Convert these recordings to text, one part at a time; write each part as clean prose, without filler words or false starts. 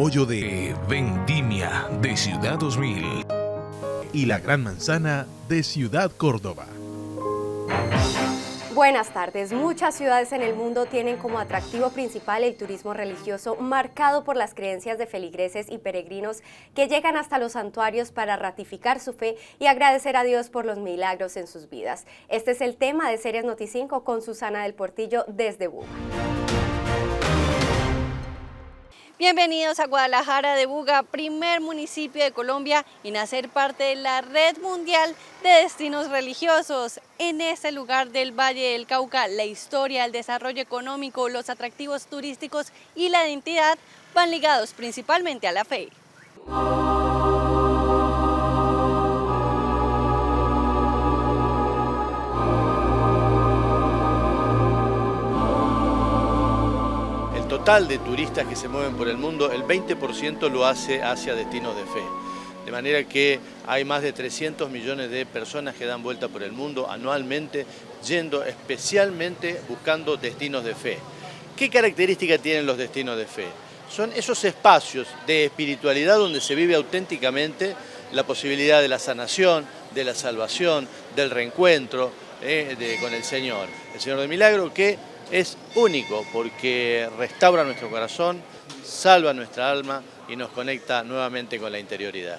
apoyo de Vendimia de Ciudad 2000 y la Gran Manzana de Ciudad Córdoba. Buenas tardes. Muchas ciudades en el mundo tienen como atractivo principal el turismo religioso, marcado por las creencias de feligreses y peregrinos que llegan hasta los santuarios para ratificar su fe y agradecer a Dios por los milagros en sus vidas. Este es el tema de Series Noti5 con Susana del Portillo desde Buga. Bienvenidos a Guadalajara de Buga, primer municipio de Colombia en hacer parte de la red mundial de destinos religiosos. En este lugar del Valle del Cauca, la historia, el desarrollo económico, los atractivos turísticos y la identidad van ligados principalmente a la fe. El total de turistas que se mueven por el mundo, el 20% lo hace hacia destinos de fe. De manera que hay más de 300 millones de personas que dan vuelta por el mundo anualmente, yendo especialmente buscando destinos de fe. ¿Qué características tienen los destinos de fe? Son esos espacios de espiritualidad donde se vive auténticamente la posibilidad de la sanación, de la salvación, del reencuentro con el Señor del Milagro, que es único porque restaura nuestro corazón, salva nuestra alma y nos conecta nuevamente con la interioridad.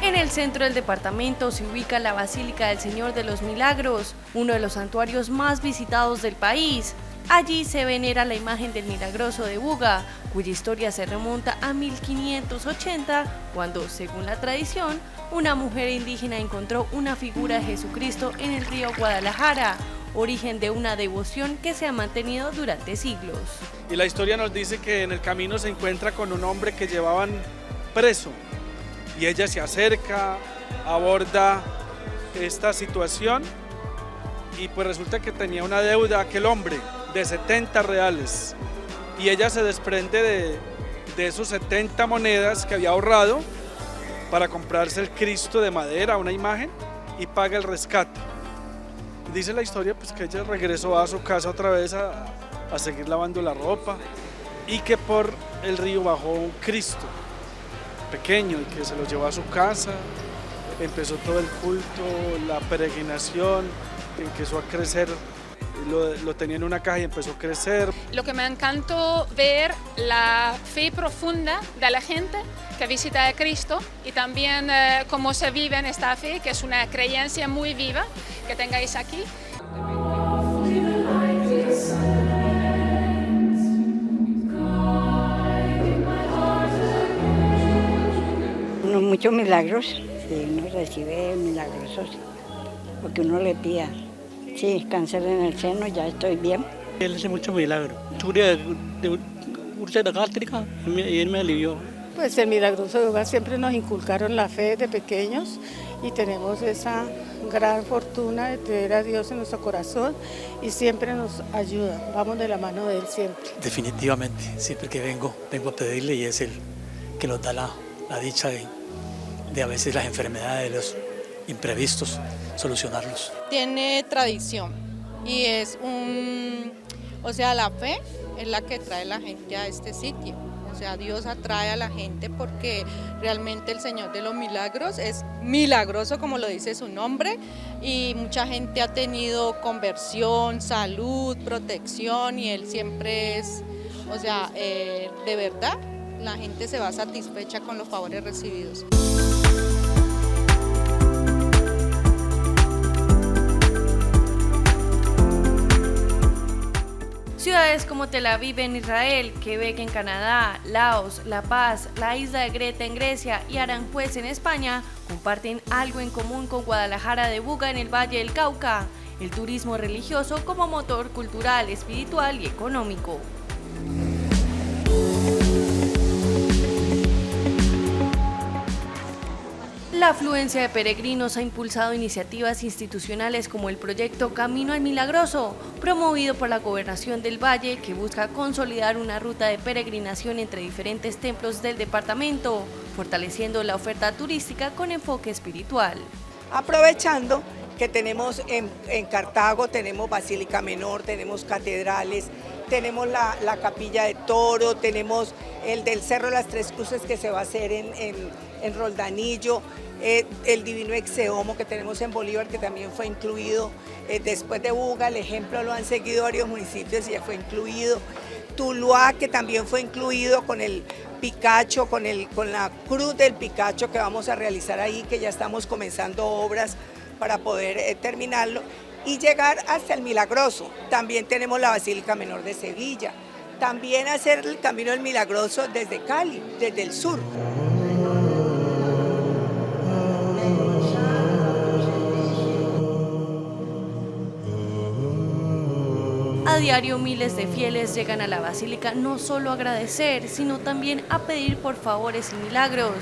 En el centro del departamento se ubica la Basílica del Señor de los Milagros, uno de los santuarios más visitados del país. Allí se venera la imagen del Milagroso de Buga, cuya historia se remonta a 1580, cuando, según la tradición, una mujer indígena encontró una figura de Jesucristo en el río Guadalajara, origen de una devoción que se ha mantenido durante siglos. Y la historia nos dice que en el camino se encuentra con un hombre que llevaban preso, y ella se acerca, aborda esta situación, y pues resulta que tenía una deuda a aquel hombre de 70 reales, y ella se desprende de esos 70 monedas que había ahorrado para comprarse el Cristo de madera, una imagen, y paga el rescate. Dice la historia pues que ella regresó a su casa otra vez a seguir lavando la ropa, y que por el río bajó un Cristo pequeño y que se lo llevó a su casa. Empezó todo el culto, la peregrinación, empezó a crecer. Lo tenía en una caja y empezó a crecer. Lo que me encantó ver la fe profunda de la gente que visita a Cristo y también cómo se vive en esta fe, que es una creencia muy viva que tengáis aquí. Muchos milagros, sí, uno recibe milagrosos, porque uno le pida. Sí, cáncer en el seno, ya estoy bien. Él hace muchos milagros. Tuve úlcera gástrica y él me alivió. Pues el Milagroso de Buga siempre nos inculcaron la fe de pequeños y tenemos esa gran fortuna de tener a Dios en nuestro corazón y siempre nos ayuda, vamos de la mano de Él siempre. Definitivamente, siempre que vengo a pedirle y es Él que nos da la dicha de a veces las enfermedades, de los imprevistos, solucionarlos. Tiene tradición y es la fe es la que trae a la gente a este sitio. O sea, Dios atrae a la gente porque realmente el Señor de los Milagros es milagroso, como lo dice su nombre, y mucha gente ha tenido conversión, salud, protección, y Él siempre es, de verdad, la gente se va satisfecha con los favores recibidos. Ciudades como Tel Aviv en Israel, Quebec en Canadá, Laos, La Paz, la isla de Creta en Grecia y Aranjuez en España comparten algo en común con Guadalajara de Buga en el Valle del Cauca: el turismo religioso como motor cultural, espiritual y económico. La afluencia de peregrinos ha impulsado iniciativas institucionales como el proyecto Camino al Milagroso, promovido por la Gobernación del Valle, que busca consolidar una ruta de peregrinación entre diferentes templos del departamento, fortaleciendo la oferta turística con enfoque espiritual. Aprovechando que tenemos en Cartago, tenemos Basílica Menor, tenemos catedrales, tenemos la Capilla de Toro, tenemos el del Cerro de las Tres Cruces que se va a hacer en Roldanillo, el Divino Exeomo que tenemos en Bolívar, que también fue incluido después de Buga. El ejemplo lo han seguido varios municipios y ya fue incluido. Tuluá, que también fue incluido con el Picacho, con la cruz del Picacho que vamos a realizar ahí, que ya estamos comenzando obras para poder terminarlo, y llegar hasta el Milagroso. También tenemos la Basílica Menor de Sevilla, también hacer el Camino del Milagroso desde Cali, desde el sur. A diario miles de fieles llegan a la basílica no solo a agradecer, sino también a pedir por favores y milagros.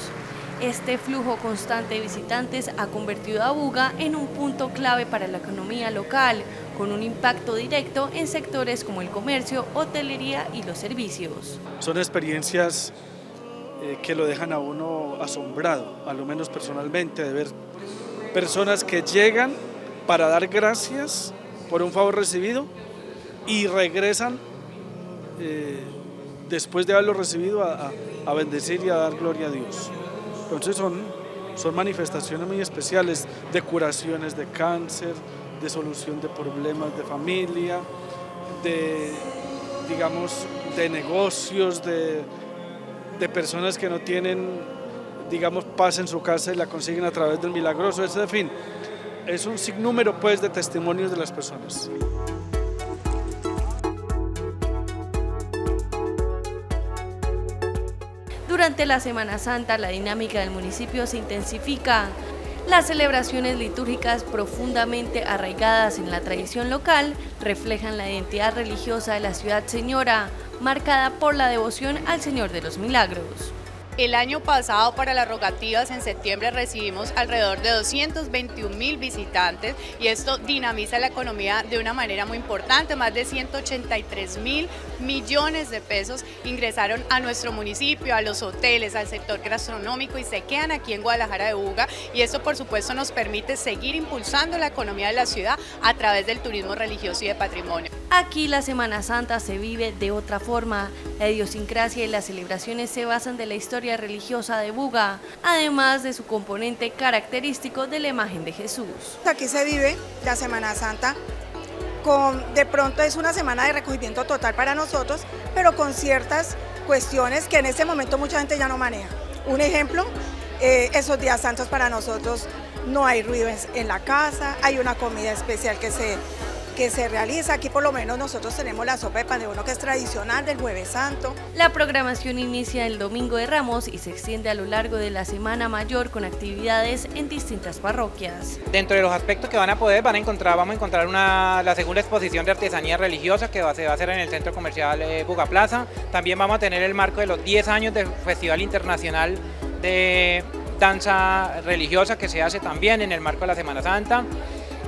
Este flujo constante de visitantes ha convertido a Buga en un punto clave para la economía local, con un impacto directo en sectores como el comercio, hotelería y los servicios. Son experiencias que lo dejan a uno asombrado, a lo menos personalmente, de ver personas que llegan para dar gracias por un favor recibido y regresan después de haberlo recibido a bendecir y a dar gloria a Dios. Entonces son manifestaciones muy especiales de curaciones de cáncer, de solución de problemas de familia, de negocios, de personas que no tienen, paz en su casa y la consiguen a través del Milagroso. En fin, es un sinnúmero pues de testimonios de las personas. Durante la Semana Santa, la dinámica del municipio se intensifica. Las celebraciones litúrgicas profundamente arraigadas en la tradición local reflejan la identidad religiosa de la ciudad señora, marcada por la devoción al Señor de los Milagros. El año pasado para las rogativas en septiembre recibimos alrededor de 221.000 visitantes y esto dinamiza la economía de una manera muy importante. Más de 183.000 millones de pesos ingresaron a nuestro municipio, a los hoteles, al sector gastronómico y se quedan aquí en Guadalajara de Buga, y esto por supuesto nos permite seguir impulsando la economía de la ciudad a través del turismo religioso y de patrimonio. Aquí la Semana Santa se vive de otra forma. La idiosincrasia y las celebraciones se basan de la historia religiosa de Buga, además de su componente característico de la imagen de Jesús. Aquí se vive la Semana Santa, de pronto es una semana de recogimiento total para nosotros, pero con ciertas cuestiones que en este momento mucha gente ya no maneja. Un ejemplo, esos días santos para nosotros no hay ruido en la casa, hay una comida especial que se realiza. Aquí por lo menos nosotros tenemos la sopa de pan de bono, que es tradicional del Jueves Santo. La programación inicia el Domingo de Ramos y se extiende a lo largo de la Semana Mayor con actividades en distintas parroquias. Dentro de los aspectos que vamos a encontrar la segunda exposición de artesanía religiosa que se va a hacer en el Centro Comercial Buga Plaza. También vamos a tener el marco de los 10 años del Festival Internacional de Danza Religiosa que se hace también en el marco de la Semana Santa.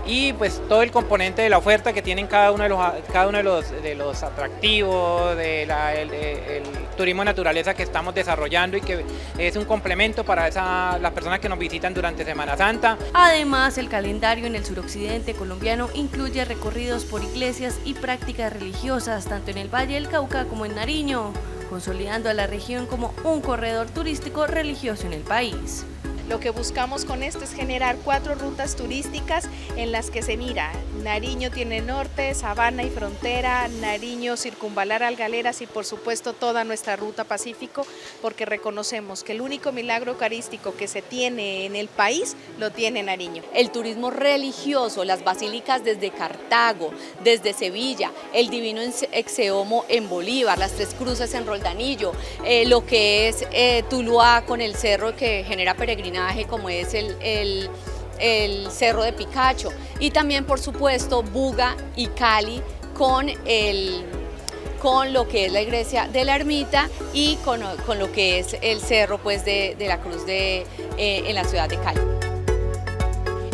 Y pues todo el componente de la oferta que tienen cada uno de los atractivos, el turismo naturaleza que estamos desarrollando y que es un complemento para las personas que nos visitan durante Semana Santa. Además, el calendario en el suroccidente colombiano incluye recorridos por iglesias y prácticas religiosas tanto en el Valle del Cauca como en Nariño, consolidando a la región como un corredor turístico religioso en el país. Lo que buscamos con esto es generar 4 rutas turísticas en las que se mira. Nariño tiene norte, Sabana y frontera, Nariño, Circunvalar, Algaleras y por supuesto toda nuestra ruta Pacífico, porque reconocemos que el único milagro eucarístico que se tiene en el país lo tiene Nariño. El turismo religioso, las basílicas desde Cartago, desde Sevilla, el Divino Exeomo en Bolívar, las Tres Cruces en Roldanillo, lo que es Tuluá con el cerro que genera peregrinaje como es el Cerro de Picacho, y también por supuesto Buga y Cali con lo que es la iglesia de la Ermita y con lo que es el cerro pues, de la Cruz en la ciudad de Cali.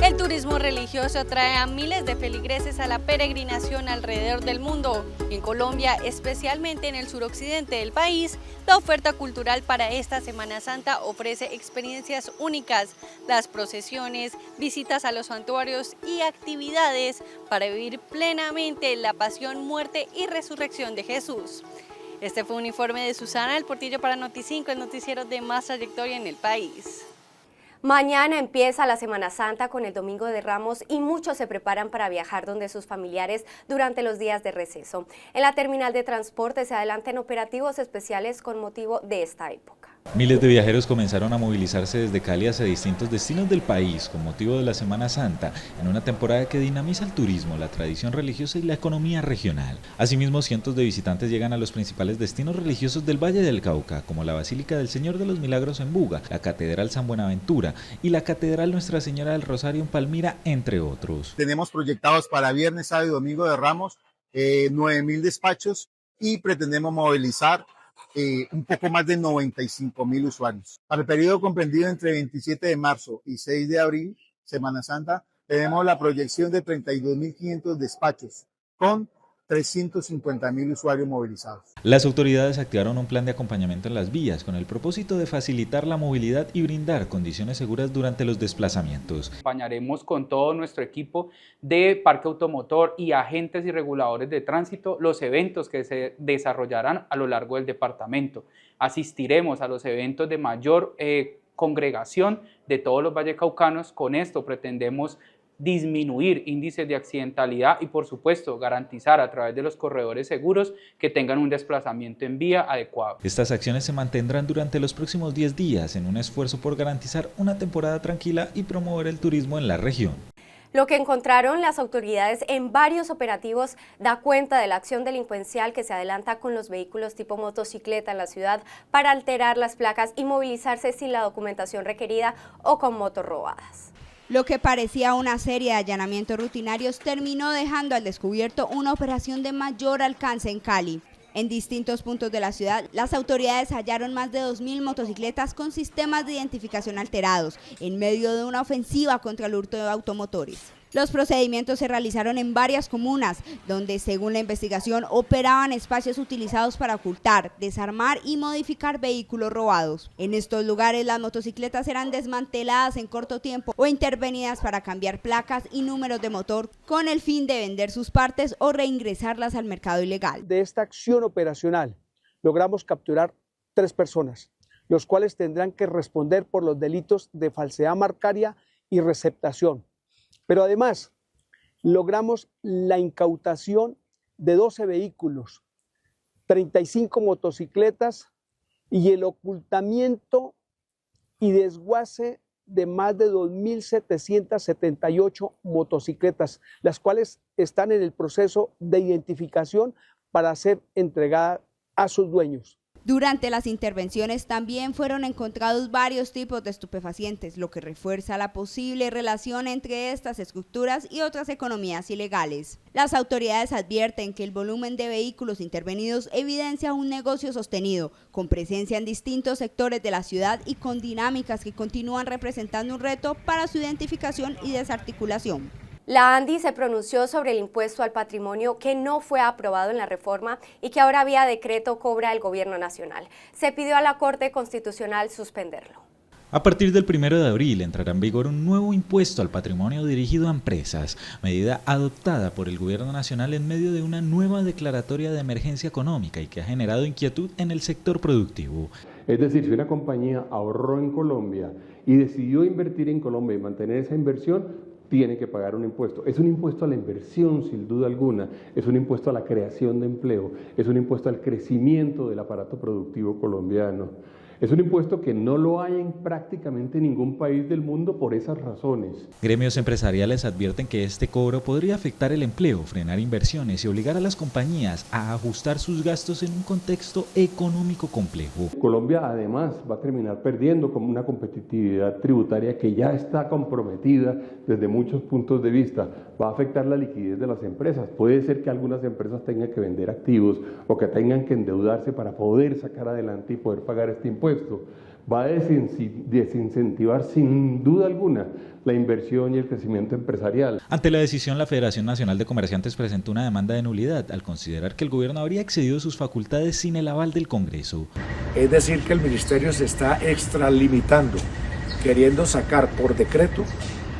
El turismo religioso atrae a miles de feligreses a la peregrinación alrededor del mundo. En Colombia, especialmente en el suroccidente del país, la oferta cultural para esta Semana Santa ofrece experiencias únicas, las procesiones, visitas a los santuarios y actividades para vivir plenamente la pasión, muerte y resurrección de Jesús. Este fue un informe de Susana del Portillo para Noti5, el noticiero de más trayectoria en el país. Mañana empieza la Semana Santa con el Domingo de Ramos y muchos se preparan para viajar donde sus familiares durante los días de receso. En la terminal de transporte se adelantan operativos especiales con motivo de esta época. Miles de viajeros comenzaron a movilizarse desde Cali hacia distintos destinos del país con motivo de la Semana Santa, en una temporada que dinamiza el turismo, la tradición religiosa y la economía regional. Asimismo, cientos de visitantes llegan a los principales destinos religiosos del Valle del Cauca, como la Basílica del Señor de los Milagros en Buga, la Catedral San Buenaventura y la Catedral Nuestra Señora del Rosario en Palmira, entre otros. Tenemos proyectados para viernes, sábado y domingo de Ramos 9.000 despachos y pretendemos movilizar un poco más de 95.000 usuarios. Para el periodo comprendido entre 27 de marzo y 6 de abril, Semana Santa, tenemos la proyección de 32.500 despachos con 350.000 usuarios movilizados. Las autoridades activaron un plan de acompañamiento en las vías con el propósito de facilitar la movilidad y brindar condiciones seguras durante los desplazamientos. Acompañaremos con todo nuestro equipo de parque automotor y agentes y reguladores de tránsito los eventos que se desarrollarán a lo largo del departamento. Asistiremos a los eventos de mayor congregación de todos los vallecaucanos. Con esto pretendemos disminuir índices de accidentalidad y, por supuesto, garantizar a través de los corredores seguros que tengan un desplazamiento en vía adecuado. Estas acciones se mantendrán durante los próximos 10 días en un esfuerzo por garantizar una temporada tranquila y promover el turismo en la región. Lo que encontraron las autoridades en varios operativos da cuenta de la acción delincuencial que se adelanta con los vehículos tipo motocicleta en la ciudad para alterar las placas y movilizarse sin la documentación requerida o con motos robadas. Lo que parecía una serie de allanamientos rutinarios terminó dejando al descubierto una operación de mayor alcance en Cali. En distintos puntos de la ciudad, las autoridades hallaron más de 2.000 motocicletas con sistemas de identificación alterados, en medio de una ofensiva contra el hurto de automotores. Los procedimientos se realizaron en varias comunas, donde, según la investigación, operaban espacios utilizados para ocultar, desarmar y modificar vehículos robados. En estos lugares, las motocicletas eran desmanteladas en corto tiempo o intervenidas para cambiar placas y números de motor con el fin de vender sus partes o reingresarlas al mercado ilegal. De esta acción operacional, logramos capturar 3 personas, los cuales tendrán que responder por los delitos de falsedad marcaria y receptación. Pero además, logramos la incautación de 12 vehículos, 35 motocicletas y el ocultamiento y desguace de más de 2.778 motocicletas, las cuales están en el proceso de identificación para ser entregadas a sus dueños. Durante las intervenciones también fueron encontrados varios tipos de estupefacientes, lo que refuerza la posible relación entre estas estructuras y otras economías ilegales. Las autoridades advierten que el volumen de vehículos intervenidos evidencia un negocio sostenido, con presencia en distintos sectores de la ciudad y con dinámicas que continúan representando un reto para su identificación y desarticulación. La ANDI se pronunció sobre el impuesto al patrimonio que no fue aprobado en la reforma y que ahora vía decreto cobra el gobierno nacional. Se pidió a la Corte Constitucional suspenderlo. A partir del 1 de abril entrará en vigor un nuevo impuesto al patrimonio dirigido a empresas, medida adoptada por el gobierno nacional en medio de una nueva declaratoria de emergencia económica y que ha generado inquietud en el sector productivo. Es decir, si una compañía ahorró en Colombia y decidió invertir en Colombia y mantener esa inversión, tiene que pagar un impuesto. Es un impuesto a la inversión, sin duda alguna, es un impuesto a la creación de empleo, es un impuesto al crecimiento del aparato productivo colombiano. Es un impuesto que no lo hay en prácticamente ningún país del mundo por esas razones. Gremios empresariales advierten que este cobro podría afectar el empleo, frenar inversiones y obligar a las compañías a ajustar sus gastos en un contexto económico complejo. Colombia además va a terminar perdiendo como una competitividad tributaria que ya está comprometida desde muchos puntos de vista. Va a afectar la liquidez de las empresas. Puede ser que algunas empresas tengan que vender activos o que tengan que endeudarse para poder sacar adelante y poder pagar este impuesto. va a desincentivar sin duda alguna la inversión y el crecimiento empresarial. Ante la decisión, la Federación Nacional de Comerciantes presentó una demanda de nulidad al considerar que el gobierno habría excedido sus facultades sin el aval del Congreso. Es decir, que el ministerio se está extralimitando, queriendo sacar por decreto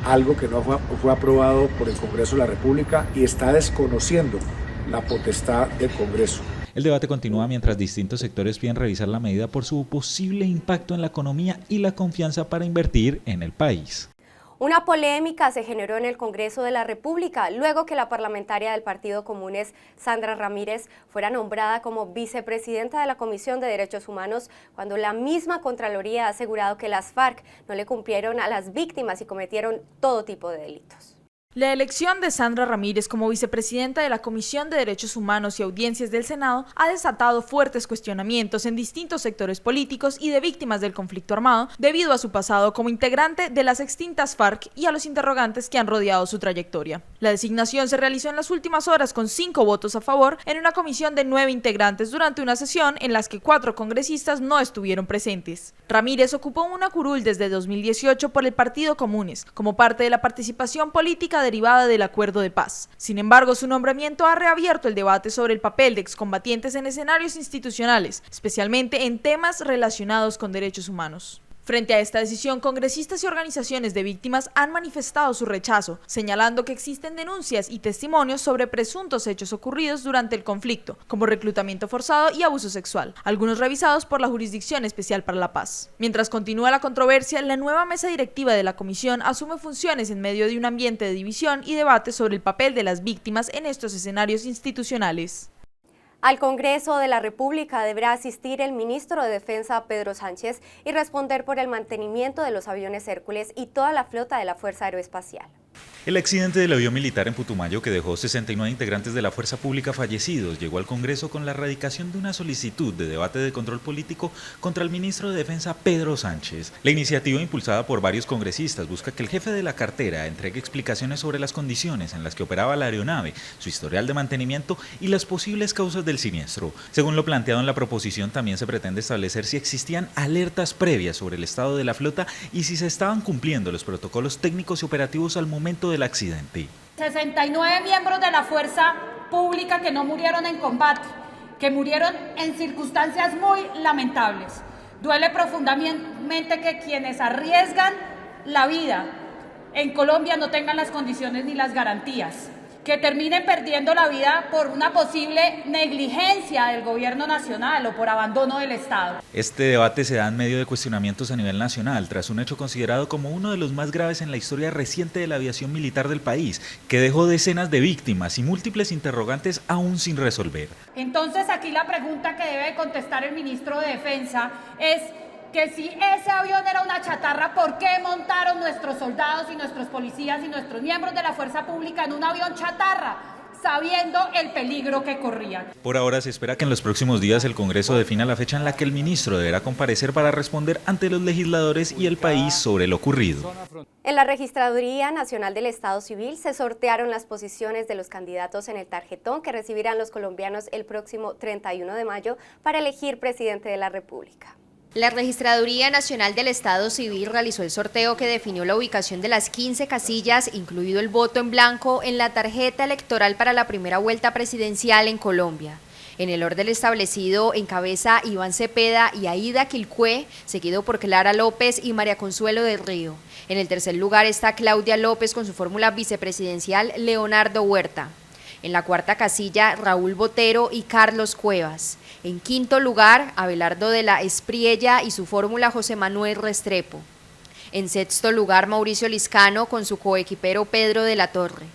algo que no fue aprobado por el Congreso de la República y está desconociendo la potestad del Congreso. El debate continúa mientras distintos sectores piden revisar la medida por su posible impacto en la economía y la confianza para invertir en el país. Una polémica se generó en el Congreso de la República luego que la parlamentaria del Partido Comunes, Sandra Ramírez, fuera nombrada como vicepresidenta de la Comisión de Derechos Humanos, cuando la misma Contraloría ha asegurado que las FARC no le cumplieron a las víctimas y cometieron todo tipo de delitos. La elección de Sandra Ramírez como vicepresidenta de la Comisión de Derechos Humanos y Audiencias del Senado ha desatado fuertes cuestionamientos en distintos sectores políticos y de víctimas del conflicto armado debido a su pasado como integrante de las extintas FARC y a los interrogantes que han rodeado su trayectoria. La designación se realizó en las últimas horas con 5 votos a favor en una comisión de 9 integrantes durante una sesión en las que 4 congresistas no estuvieron presentes. Ramírez ocupó una curul desde 2018 por el Partido Comunes como parte de la participación política derivada del acuerdo de paz. Sin embargo, su nombramiento ha reabierto el debate sobre el papel de excombatientes en escenarios institucionales, especialmente en temas relacionados con derechos humanos. Frente a esta decisión, congresistas y organizaciones de víctimas han manifestado su rechazo, señalando que existen denuncias y testimonios sobre presuntos hechos ocurridos durante el conflicto, como reclutamiento forzado y abuso sexual, algunos revisados por la Jurisdicción Especial para la Paz. Mientras continúa la controversia, la nueva mesa directiva de la comisión asume funciones en medio de un ambiente de división y debate sobre el papel de las víctimas en estos escenarios institucionales. Al Congreso de la República deberá asistir el ministro de Defensa, Pedro Sánchez, y responder por el mantenimiento de los aviones Hércules y toda la flota de la Fuerza Aeroespacial. El accidente del avión militar en Putumayo, que dejó 69 integrantes de la fuerza pública fallecidos, llegó al Congreso con la radicación de una solicitud de debate de control político contra el ministro de Defensa, Pedro Sánchez. La iniciativa, impulsada por varios congresistas, busca que el jefe de la cartera entregue explicaciones sobre las condiciones en las que operaba la aeronave, su historial de mantenimiento y las posibles causas del siniestro. Según lo planteado en la proposición, también se pretende establecer si existían alertas previas sobre el estado de la flota y si se estaban cumpliendo los protocolos técnicos y operativos al momento del accidente. 69 miembros de la fuerza pública que no murieron en combate, que murieron en circunstancias muy lamentables. Duele profundamente que quienes arriesgan la vida en Colombia no tengan las condiciones ni las garantías, que terminen perdiendo la vida por una posible negligencia del gobierno nacional o por abandono del Estado. Este debate se da en medio de cuestionamientos a nivel nacional, tras un hecho considerado como uno de los más graves en la historia reciente de la aviación militar del país, que dejó decenas de víctimas y múltiples interrogantes aún sin resolver. Entonces aquí la pregunta que debe contestar el ministro de Defensa es que si ese avión era una chatarra, ¿por qué montaron nuestros soldados y nuestros policías y nuestros miembros de la fuerza pública en un avión chatarra, sabiendo el peligro que corrían? Por ahora se espera que en los próximos días el Congreso defina la fecha en la que el ministro deberá comparecer para responder ante los legisladores y el país sobre lo ocurrido. En la Registraduría Nacional del Estado Civil se sortearon las posiciones de los candidatos en el tarjetón que recibirán los colombianos el próximo 31 de mayo para elegir presidente de la República. La Registraduría Nacional del Estado Civil realizó el sorteo que definió la ubicación de las 15 casillas, incluido el voto en blanco, en la tarjeta electoral para la primera vuelta presidencial en Colombia. En el orden establecido encabeza Iván Cepeda y Aida Quilcué, seguido por Clara López y María Consuelo del Río. En el tercer lugar está Claudia López con su fórmula vicepresidencial Leonardo Huerta. En la cuarta casilla, Raúl Botero y Carlos Cuevas. En quinto lugar, Abelardo de la Espriella y su fórmula José Manuel Restrepo. En sexto lugar, Mauricio Liscano con su coequipero Pedro de la Torre.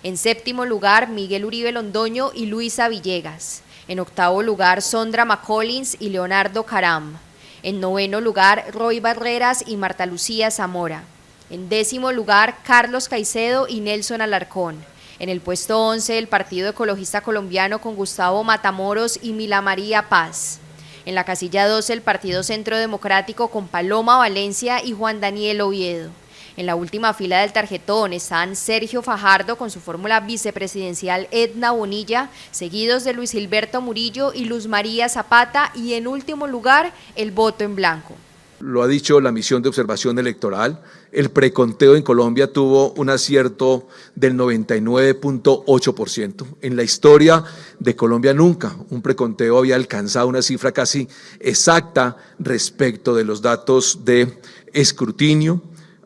En séptimo lugar, Miguel Uribe Londoño y Luisa Villegas. En octavo lugar, Sondra McCollins y Leonardo Caram. En noveno lugar, Roy Barreras y Marta Lucía Zamora. En décimo lugar, Carlos Caicedo y Nelson Alarcón. En el puesto 11, el Partido Ecologista Colombiano con Gustavo Matamoros y Mila María Paz. En la casilla 12, el Partido Centro Democrático con Paloma Valencia y Juan Daniel Oviedo. En la última fila del tarjetón están Sergio Fajardo con su fórmula vicepresidencial Edna Bonilla, seguidos de Luis Gilberto Murillo y Luz María Zapata, y en último lugar, el voto en blanco. Lo ha dicho la misión de observación electoral, el preconteo en Colombia tuvo un acierto del 99.8%. En la historia de Colombia nunca un preconteo había alcanzado una cifra casi exacta respecto de los datos de escrutinio.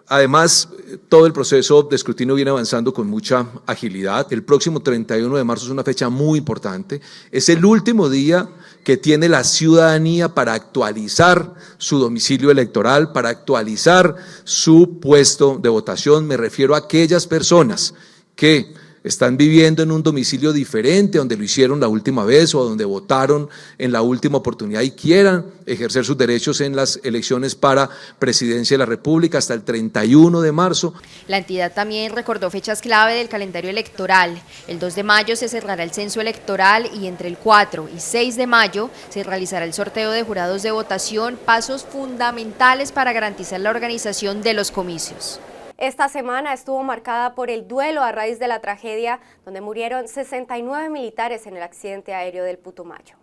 Además, todo el proceso de escrutinio viene avanzando con mucha agilidad. El próximo 31 de marzo es una fecha muy importante. Es el último día que tiene la ciudadanía para actualizar su domicilio electoral, para actualizar su puesto de votación. Me refiero a aquellas personas que están viviendo en un domicilio diferente donde lo hicieron la última vez o donde votaron en la última oportunidad y quieran ejercer sus derechos en las elecciones para Presidencia de la República hasta el 31 de marzo. La entidad también recordó fechas clave del calendario electoral. El 2 de mayo se cerrará el censo electoral y entre el 4 y 6 de mayo se realizará el sorteo de jurados de votación, pasos fundamentales para garantizar la organización de los comicios. Esta semana estuvo marcada por el duelo a raíz de la tragedia donde murieron 69 militares en el accidente aéreo del Putumayo.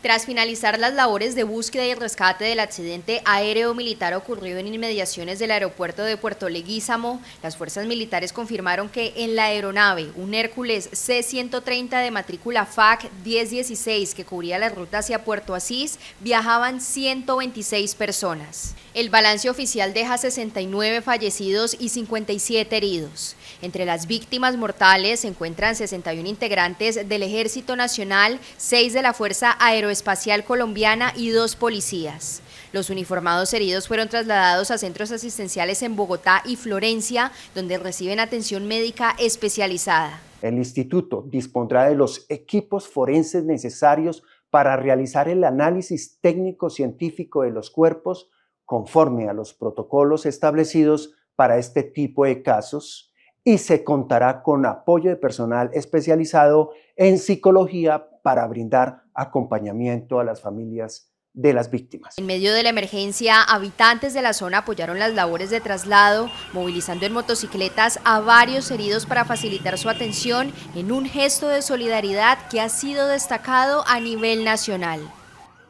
Tras finalizar las labores de búsqueda y rescate del accidente aéreo militar ocurrido en inmediaciones del aeropuerto de Puerto Leguízamo, las fuerzas militares confirmaron que en la aeronave, un Hércules C-130 de matrícula FAC 1016 que cubría la ruta hacia Puerto Asís, viajaban 126 personas. El balance oficial deja 69 fallecidos y 57 heridos. Entre las víctimas mortales se encuentran 61 integrantes del Ejército Nacional, 6 de la Fuerza Aeroespacial Colombiana y 2 policías. Los uniformados heridos fueron trasladados a centros asistenciales en Bogotá y Florencia, donde reciben atención médica especializada. El instituto dispondrá de los equipos forenses necesarios para realizar el análisis técnico-científico de los cuerpos conforme a los protocolos establecidos para este tipo de casos, y se contará con apoyo de personal especializado en psicología para brindar acompañamiento a las familias de las víctimas. En medio de la emergencia, habitantes de la zona apoyaron las labores de traslado, movilizando en motocicletas a varios heridos para facilitar su atención en un gesto de solidaridad que ha sido destacado a nivel nacional.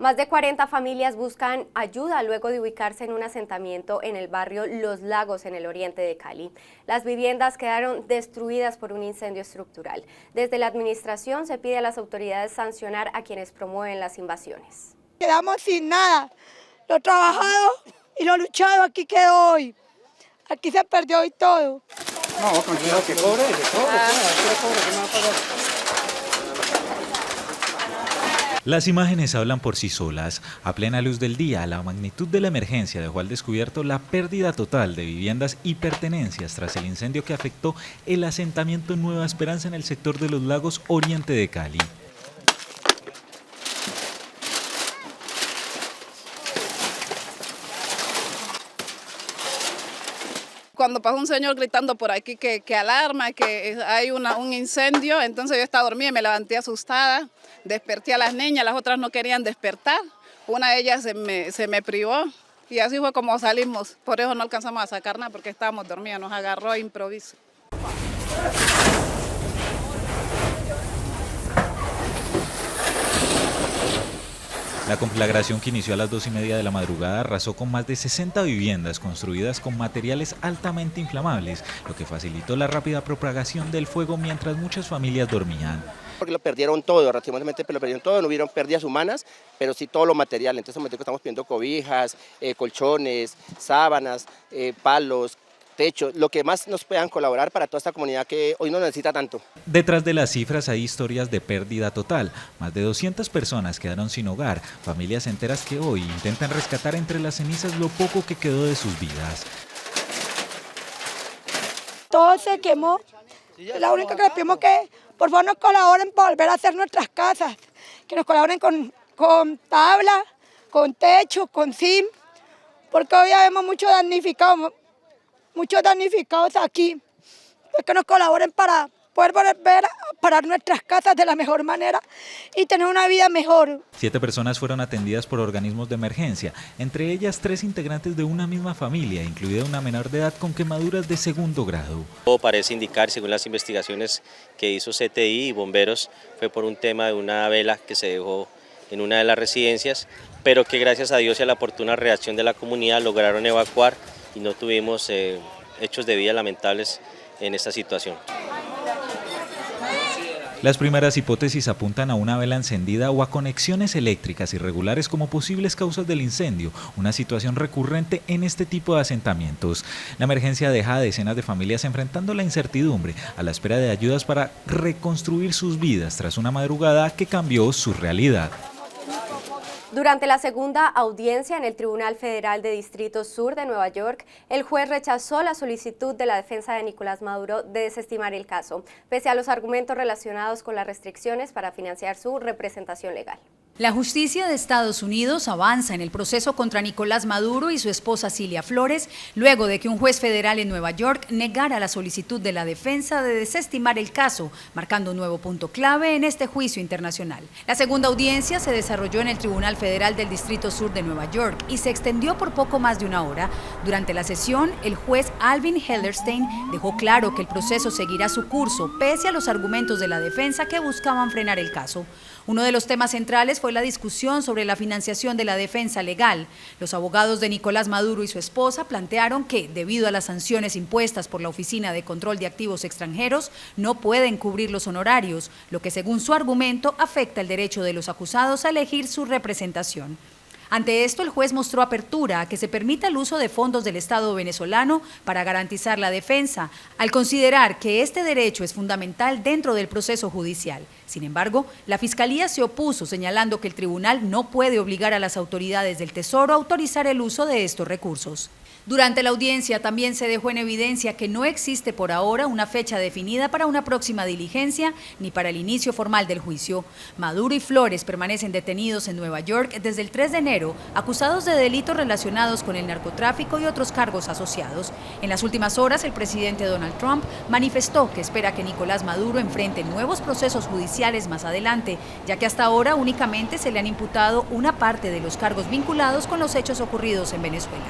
Más de 40 familias buscan ayuda luego de ubicarse en un asentamiento en el barrio Los Lagos, en el oriente de Cali. Las viviendas quedaron destruidas por un incendio estructural. Desde la administración se pide a las autoridades sancionar a quienes promueven las invasiones. Quedamos sin nada. Lo trabajado y lo luchado aquí quedó hoy. Aquí se perdió hoy todo. No, considero que cobre, que me va a pagar. Las imágenes hablan por sí solas. A plena luz del día, la magnitud de la emergencia dejó al descubierto la pérdida total de viviendas y pertenencias tras el incendio que afectó el asentamiento Nueva Esperanza en el sector de Los Lagos, oriente de Cali. Cuando pasó un señor gritando por aquí que alarma, que hay un incendio, entonces yo estaba dormida y me levanté asustada, desperté a las niñas, las otras no querían despertar, una de ellas se me privó y así fue como salimos, por eso no alcanzamos a sacar nada porque estábamos dormidas, nos agarró de improviso. La conflagración que inició a las 2:30 de la madrugada arrasó con más de 60 viviendas construidas con materiales altamente inflamables, lo que facilitó la rápida propagación del fuego mientras muchas familias dormían. Porque lo perdieron todo, relativamente lo perdieron todo, no hubieron pérdidas humanas, pero sí todo lo material. Entonces estamos pidiendo cobijas, colchones, sábanas, palos, techo, lo que más nos puedan colaborar para toda esta comunidad que hoy no necesita tanto. Detrás de las cifras hay historias de pérdida total. Más de 200 personas quedaron sin hogar, familias enteras que hoy intentan rescatar entre las cenizas lo poco que quedó de sus vidas. Todo se quemó. La única que les pedimos que por favor nos colaboren para volver a hacer nuestras casas, que nos colaboren con tabla, con techo, con zinc, porque hoy vemos muchos damnificados aquí, que nos colaboren para poder volver a parar nuestras casas de la mejor manera y tener una vida mejor. 7 personas fueron atendidas por organismos de emergencia, entre ellas 3 integrantes de una misma familia, incluida una menor de edad con quemaduras de segundo grado. Todo parece indicar, según las investigaciones que hizo CTI y bomberos, fue por un tema de una vela que se dejó en una de las residencias, pero que gracias a Dios y a la oportuna reacción de la comunidad lograron evacuar y no tuvimos hechos de vida lamentables en esta situación. Las primeras hipótesis apuntan a una vela encendida o a conexiones eléctricas irregulares como posibles causas del incendio, una situación recurrente en este tipo de asentamientos. La emergencia deja a decenas de familias enfrentando la incertidumbre, a la espera de ayudas para reconstruir sus vidas tras una madrugada que cambió su realidad. Durante la segunda audiencia en el Tribunal Federal de Distrito Sur de Nueva York, el juez rechazó la solicitud de la defensa de Nicolás Maduro de desestimar el caso, pese a los argumentos relacionados con las restricciones para financiar su representación legal. La justicia de Estados Unidos avanza en el proceso contra Nicolás Maduro y su esposa Cilia Flores, luego de que un juez federal en Nueva York negara la solicitud de la defensa de desestimar el caso, marcando un nuevo punto clave en este juicio internacional. La segunda audiencia se desarrolló en el Tribunal Federal del Distrito Sur de Nueva York y se extendió por poco más de una hora. Durante la sesión, el juez Alvin Hellerstein dejó claro que el proceso seguirá su curso, pese a los argumentos de la defensa que buscaban frenar el caso. Uno de los temas centrales fue la discusión sobre la financiación de la defensa legal. Los abogados de Nicolás Maduro y su esposa plantearon que, debido a las sanciones impuestas por la Oficina de Control de Activos Extranjeros, no pueden cubrir los honorarios, lo que según su argumento afecta el derecho de los acusados a elegir su representación. Ante esto, el juez mostró apertura a que se permita el uso de fondos del Estado venezolano para garantizar la defensa, al considerar que este derecho es fundamental dentro del proceso judicial. Sin embargo, la Fiscalía se opuso, señalando que el tribunal no puede obligar a las autoridades del Tesoro a autorizar el uso de estos recursos. Durante la audiencia también se dejó en evidencia que no existe por ahora una fecha definida para una próxima diligencia ni para el inicio formal del juicio. Maduro y Flores permanecen detenidos en Nueva York desde el 3 de enero, acusados de delitos relacionados con el narcotráfico y otros cargos asociados. En las últimas horas, el presidente Donald Trump manifestó que espera que Nicolás Maduro enfrente nuevos procesos judiciales más adelante, ya que hasta ahora únicamente se le han imputado una parte de los cargos vinculados con los hechos ocurridos en Venezuela.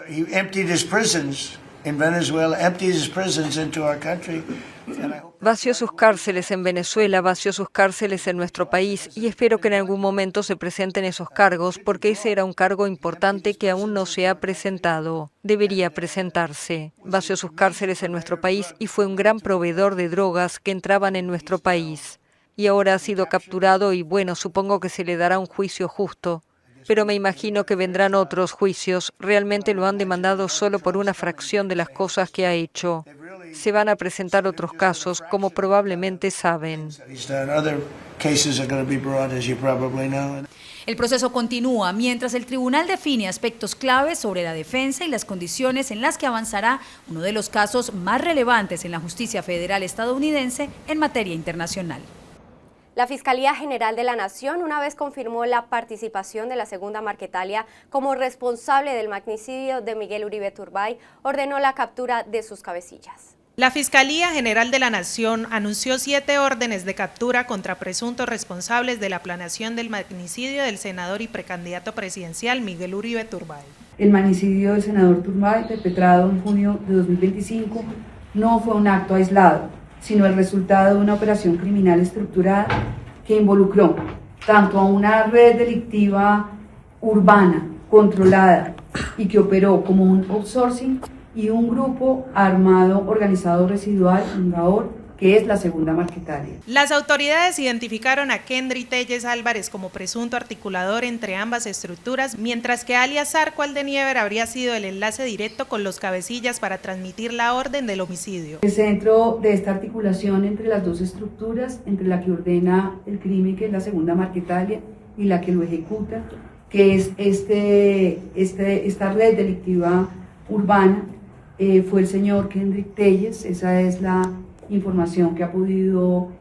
He emptied his prisons in Venezuela, emptied his prisons into our country. Vació sus cárceles en Venezuela, vació sus cárceles en nuestro país y espero que en algún momento se presenten esos cargos porque ese era un cargo importante que aún no se ha presentado. Debería presentarse. Vació sus cárceles en nuestro país y fue un gran proveedor de drogas que entraban en nuestro país. Y ahora ha sido capturado y bueno, supongo que se le dará un juicio justo. Pero me imagino que vendrán otros juicios. Realmente lo han demandado solo por una fracción de las cosas que ha hecho. Se van a presentar otros casos, como probablemente saben. El proceso continúa mientras el tribunal define aspectos claves sobre la defensa y las condiciones en las que avanzará uno de los casos más relevantes en la justicia federal estadounidense en materia internacional. La Fiscalía General de la Nación una vez confirmó la participación de la segunda Marquetalia como responsable del magnicidio de Miguel Uribe Turbay, ordenó la captura de sus cabecillas. La Fiscalía General de la Nación anunció 7 órdenes de captura contra presuntos responsables de la planeación del magnicidio del senador y precandidato presidencial Miguel Uribe Turbay. El magnicidio del senador Turbay, perpetrado en junio de 2025, no fue un acto aislado, sino el resultado de una operación criminal estructurada que involucró tanto a una red delictiva urbana, controlada y que operó como un outsourcing y un grupo armado organizado residual, un GAOR, que es la segunda Marquetalia. Las autoridades identificaron a Kendry Telles Álvarez como presunto articulador entre ambas estructuras, mientras que alias Zarco Aldeniever habría sido el enlace directo con los cabecillas para transmitir la orden del homicidio. El centro de esta articulación entre las dos estructuras, entre la que ordena el crimen, que es la segunda Marquetalia, y la que lo ejecuta, que es esta red delictiva urbana, fue el señor Kendry Telles. Esa es la información que ha podido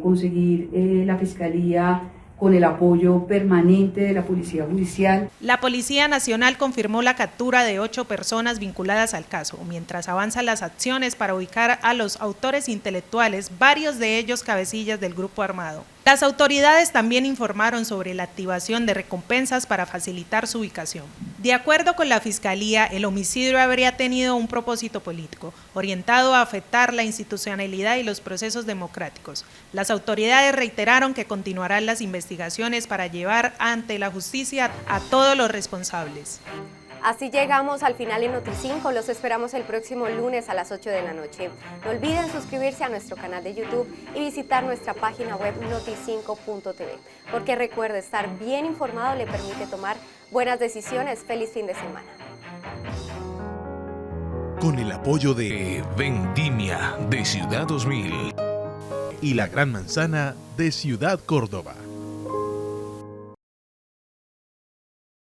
conseguir la Fiscalía con el apoyo permanente de la Policía Judicial. La Policía Nacional confirmó la captura de 8 personas vinculadas al caso, mientras avanzan las acciones para ubicar a los autores intelectuales, varios de ellos cabecillas del grupo armado. Las autoridades también informaron sobre la activación de recompensas para facilitar su ubicación. De acuerdo con la Fiscalía, el homicidio habría tenido un propósito político, orientado a afectar la institucionalidad y los procesos democráticos. Las autoridades reiteraron que continuarán las investigaciones para llevar ante la justicia a todos los responsables. Así llegamos al final en Noti5. Los esperamos el próximo lunes a las 8 de la noche. No olviden suscribirse a nuestro canal de YouTube y visitar nuestra página web noti5.tv. Porque recuerde, estar bien informado le permite tomar buenas decisiones. Feliz fin de semana. Con el apoyo de Vendimia de Ciudad 2000 y La Gran Manzana de Ciudad Córdoba.